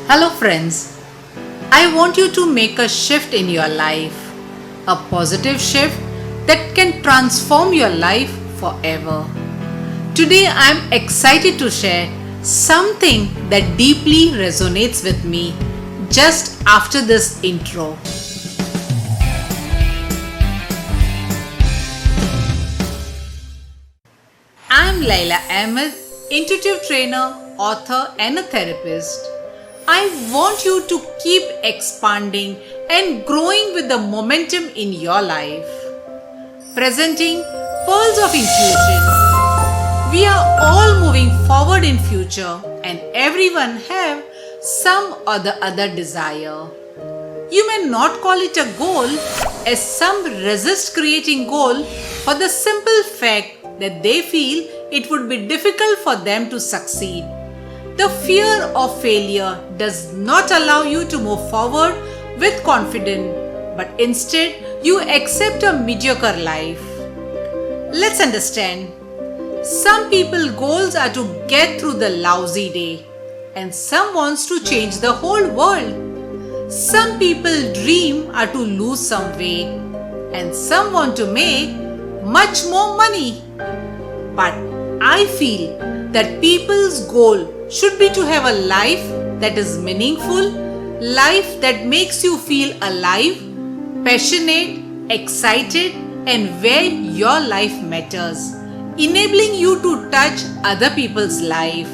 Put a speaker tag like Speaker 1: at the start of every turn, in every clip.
Speaker 1: Hello, friends. I want you to make a shift in your life, a positive shift that can transform your life forever. Today, I am excited to share something that deeply resonates with me just after this intro. I am Laila Ahmed, intuitive trainer, author, and a therapist. I want you to keep expanding and growing with the momentum in your life. Presenting Pearls of Intuition. We are all moving forward in future and everyone have some or the other desire. You may not call it a goal, as some resist creating goal for the simple fact that they feel it would be difficult for them to succeed. The fear of failure does not allow you to move forward with confidence, but instead you accept a mediocre life. Let's understand. Some people's goals are to get through the lousy day, and some wants to change the whole world. Some people dream are to lose some weight, and some want to make much more money. But I feel that people's goal should be to have a life that is meaningful, life that makes you feel alive, passionate, excited, and where your life matters, enabling you to touch other people's life.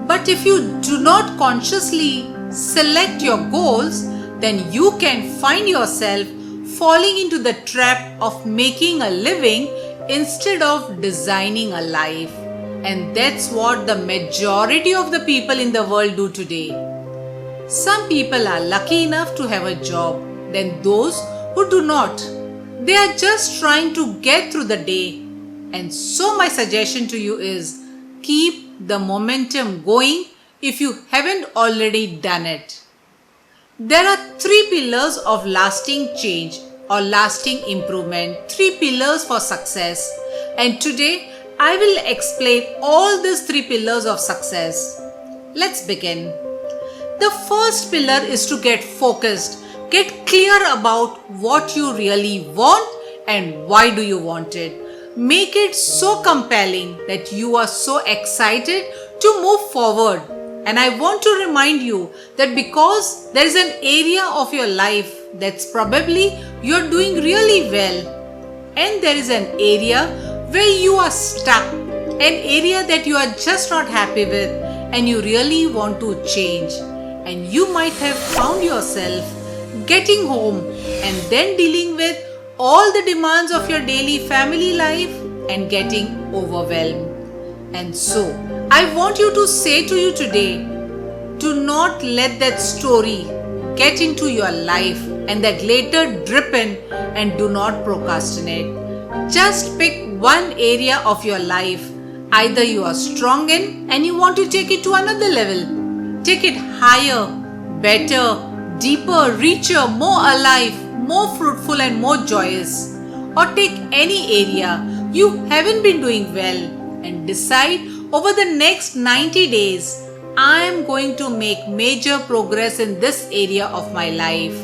Speaker 1: But if you do not consciously select your goals, then you can find yourself falling into the trap of making a living instead of designing a life. And that's what the majority of the people in the world do today. Some people are lucky enough to have a job, then those who do not. They are just trying to get through the day. And so my suggestion to you is keep the momentum going if you haven't already done it. There are three pillars of lasting change or lasting improvement, three pillars for success. And today I will explain all these three pillars of success. Let's begin. The first pillar is to get focused. Get clear about what you really want and why do you want it. Make it so compelling that you are so excited to move forward. And I want to remind you that because there is an area of your life that's probably you're doing really well, and there is an area where you are stuck, an area that you are just not happy with and you really want to change. And you might have found yourself getting home and then dealing with all the demands of your daily family life and getting overwhelmed. And so, I want you to say to you today, do not let that story get into your life and that later drip in, and do not procrastinate. Just pick one area of your life either you are strong in and you want to take it to another level. Take it higher, better, deeper, richer, more alive, more fruitful and more joyous. Or take any area you haven't been doing well and decide over the next 90 days, I am going to make major progress in this area of my life.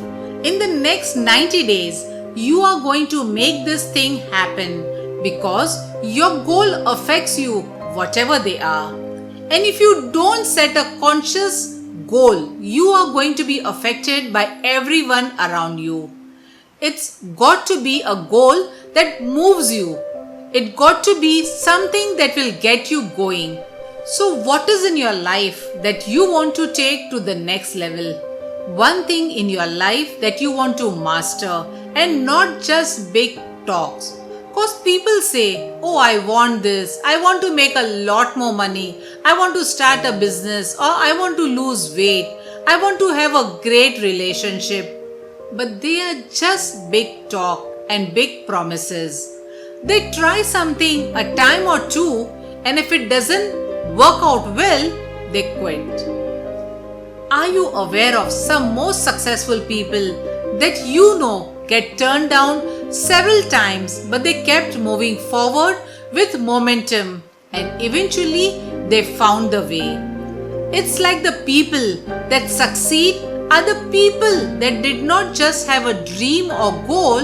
Speaker 1: In the next 90 days, you are going to make this thing happen because your goal affects you whatever they are. And if you don't set a conscious goal, you are going to be affected by everyone around you. It's got to be a goal that moves you. It got to be something that will get you going. So what is in your life that you want to take to the next level? One thing in your life that you want to master, and not just big talks. Because people say, oh, I want this, I want to make a lot more money, I want to start a business, or I want to lose weight, I want to have a great relationship. But they are just big talk and big promises. They try something a time or two, and if it doesn't work out well, they quit. Are you aware of some most successful people that you know get turned down several times, but they kept moving forward with momentum and eventually they found the way? It's like the people that succeed are the people that did not just have a dream or goal,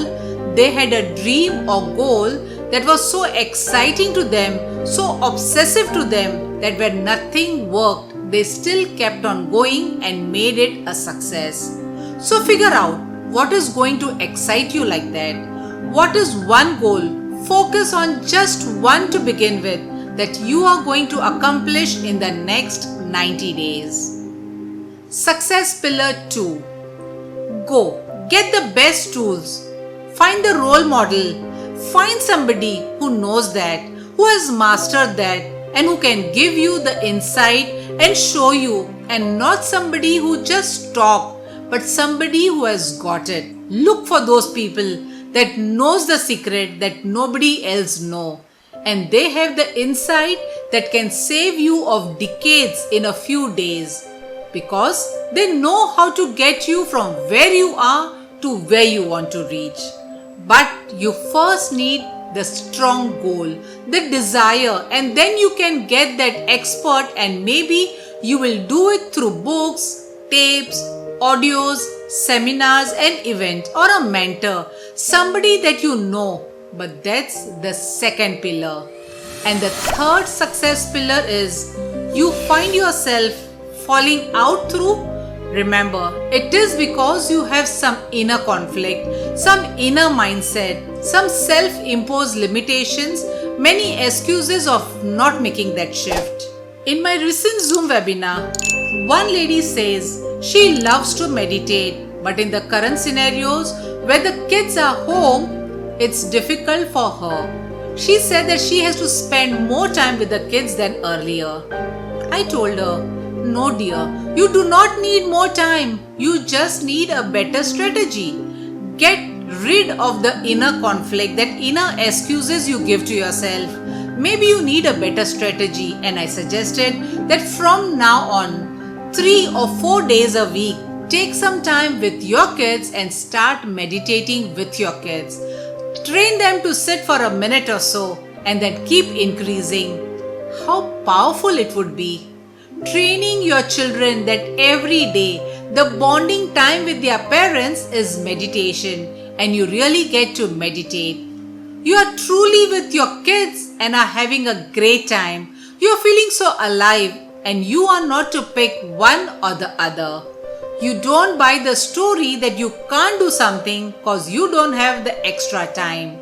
Speaker 1: they had a dream or goal that was so exciting to them, so obsessive to them that when nothing worked, they still kept on going and made it a success. So figure out what is going to excite you like that. What is one goal? Focus on just one to begin with that you are going to accomplish in the next 90 days. Success Pillar 2. Go. Get the best tools. Find the role model. Find somebody who knows that, who has mastered that, and who can give you the insight and show you, and not somebody who just talk, but somebody who has got it. Look for those people that knows the secret that nobody else know, and they have the insight that can save you of decades in a few days, because they know how to get you from where you are to where you want to reach. But you first need the strong goal, the desire, and then you can get that expert, and maybe you will do it through books, tapes, audios, seminars and event, or a mentor, somebody that you know. But that's the second pillar. And the third success pillar is you find yourself falling out through. Remember, it is because you have some inner conflict, some inner mindset, some self-imposed limitations, many excuses of not making that shift. In my recent Zoom webinar, one lady says she loves to meditate, but in the current scenarios where the kids are home, it's difficult for her. She said that she has to spend more time with the kids than earlier. I told her, no dear, you do not need more time. You just need a better strategy. Get rid of the inner conflict, that inner excuses you give to yourself. Maybe you need a better strategy, and I suggested that from now on, 3 or 4 days a week, take some time with your kids and start meditating with your kids. Train them to sit for a minute or so and then keep increasing. How powerful it would be. Training your children that every day the bonding time with their parents is meditation, and you really get to meditate. You are truly with your kids and are having a great time. You are feeling so alive, and you are not to pick one or the other. You don't buy the story that you can't do something because you don't have the extra time.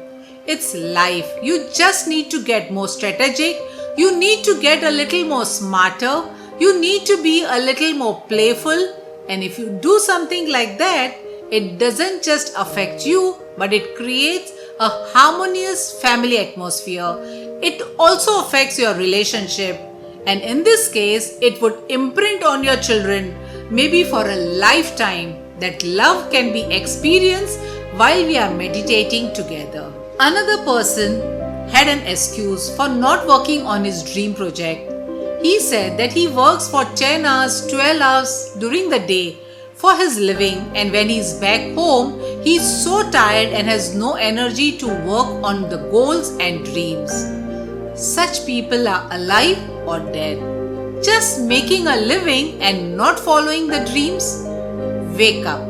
Speaker 1: It's life. You just need to get more strategic. You need to get a little more smarter. You need to be a little more playful, and if you do something like that, it doesn't just affect you, but it creates a harmonious family atmosphere. It also affects your relationship, and in this case, it would imprint on your children, maybe for a lifetime, that love can be experienced while we are meditating together. Another person had an excuse for not working on his dream project. He said that he works for 10 hours, 12 hours during the day for his living, and when he's back home, he's so tired and has no energy to work on the goals and dreams. Such people are alive or dead. Just making a living and not following the dreams? Wake up.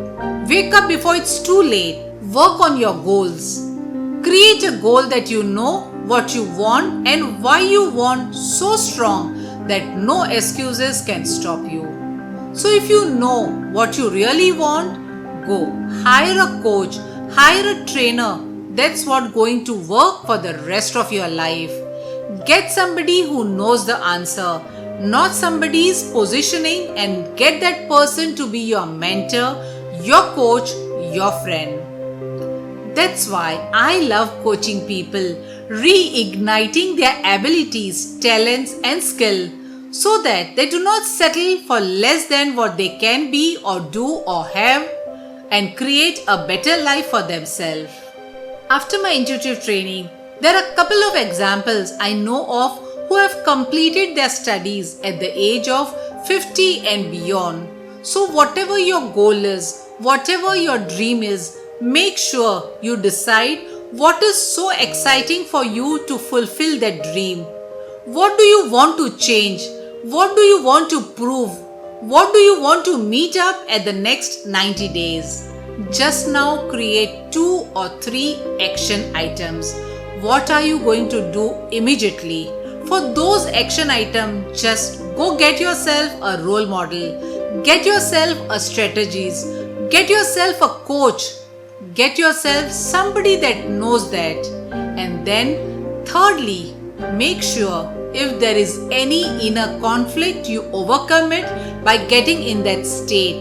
Speaker 1: Wake up before it's too late. Work on your goals. Create a goal that you know what you want and why you want so strong that no excuses can stop you. So if you know what you really want, go. Hire a coach, hire a trainer. That's what's going to work for the rest of your life. Get somebody who knows the answer, not somebody's positioning, and get that person to be your mentor, your coach, your friend. That's why I love coaching people, reigniting their abilities, talents and skill so that they do not settle for less than what they can be or do or have, and create a better life for themselves. After my intuitive training, there are a couple of examples I know of who have completed their studies at the age of 50 and beyond. So whatever your goal is, whatever your dream is, make sure you decide what is so exciting for you to fulfill that dream. What do you want to change? What do you want to prove? What do you want to meet up at the next 90 days? Just now create 2 or 3 action items. What are you going to do immediately? For those action items, just go get yourself a role model. Get yourself a strategist. Get yourself a coach. Get yourself somebody that knows that. And then, thirdly, make sure if there is any inner conflict, you overcome it by getting in that state,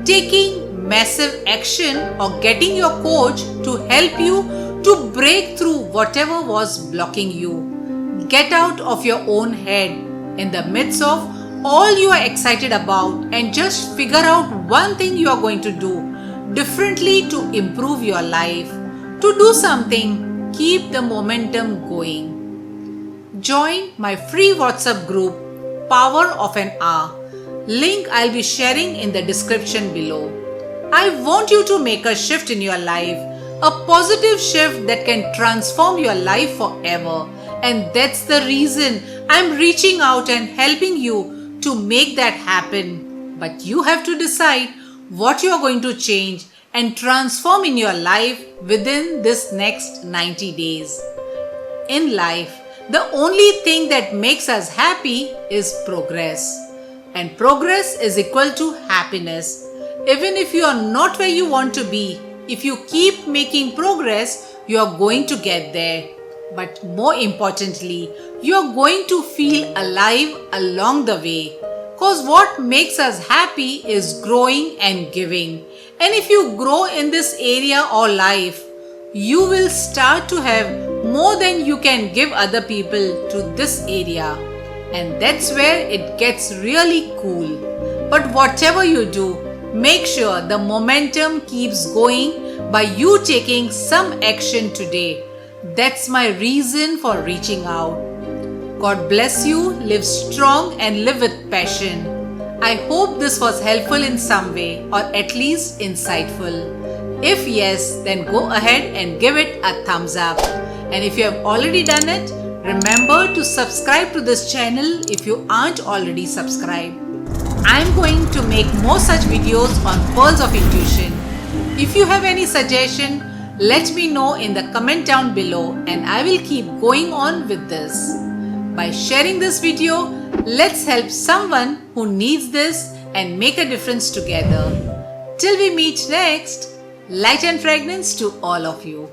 Speaker 1: taking massive action or getting your coach to help you to break through whatever was blocking you. Get out of your own head in the midst of all you are excited about and just figure out one thing you are going to do differently to improve your life. To do something, keep the momentum going. Join my free WhatsApp group, Power of an Hour. Link I'll be sharing in the description below. I want you to make a shift in your life, a positive shift that can transform your life forever. And that's the reason I'm reaching out and helping you to make that happen. But you have to decide what you are going to change and transform in your life within this next 90 days. In life, the only thing that makes us happy is progress. And progress is equal to happiness. Even if you are not where you want to be, if you keep making progress, you are going to get there. But more importantly, you are going to feel alive along the way. Because what makes us happy is growing and giving. And if you grow in this area or life, you will start to have more than you can give other people to this area. And that's where it gets really cool. But whatever you do, make sure the momentum keeps going by you taking some action today. That's my reason for reaching out. God bless you, live strong and live with passion. I hope this was helpful in some way or at least insightful. If yes, then go ahead and give it a thumbs up. And if you have already done it, remember to subscribe to this channel if you aren't already subscribed. I'm going to make more such videos on Pearls of Intuition. If you have any suggestion, let me know in the comment down below and I will keep going on with this. By sharing this video, let's help someone who needs this and make a difference together. Till we meet next, light and fragrance to all of you.